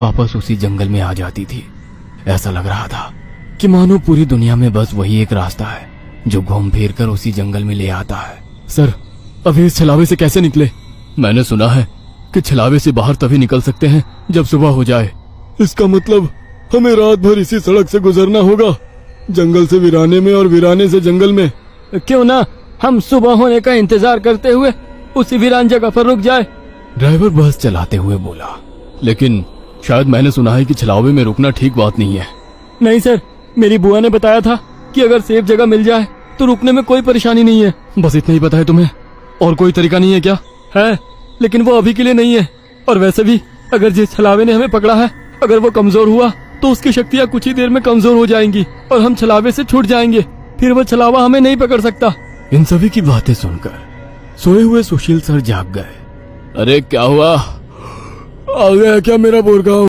वापस उसी जंगल में आ जाती थी। ऐसा लग रहा था कि मानो पूरी दुनिया में बस वही एक रास्ता है जो घूम फिर कर उसी जंगल में ले आता है। सर, अभी इस छलावे से कैसे निकले? मैंने सुना है कि छलावे से बाहर तभी निकल सकते हैं जब सुबह हो जाए। इसका मतलब हमें रात भर इसी सड़क से गुजरना होगा, जंगल से वीराने में और वीराने से जंगल में। क्यों ना हम सुबह होने का इंतजार करते हुए उसी वीरान जगह पर रुक जाए। ड्राइवर बस चलाते हुए बोला, लेकिन शायद मैंने सुना है कि छलावे में रुकना ठीक बात नहीं है। नहीं सर, मेरी बुआ ने बताया था कि अगर सेफ जगह मिल जाए तो रुकने में कोई परेशानी नहीं है। बस इतना ही पता है तुम्हें? और कोई तरीका नहीं है क्या? है, लेकिन वो अभी के लिए नहीं है। और वैसे भी अगर जिस छलावे ने हमें पकड़ा है, अगर वो कमजोर हुआ तो उसकी शक्तियाँ कुछ ही देर में कमजोर हो जाएंगी और हम छलावे से छूट जाएंगे। फिर वो छलावा हमें नहीं पकड़ सकता। इन सभी की बातें सुनकर सोए हुए सुशील सर जाग गए। अरे क्या हुआ? आ गया क्या मेरा बोरगांव?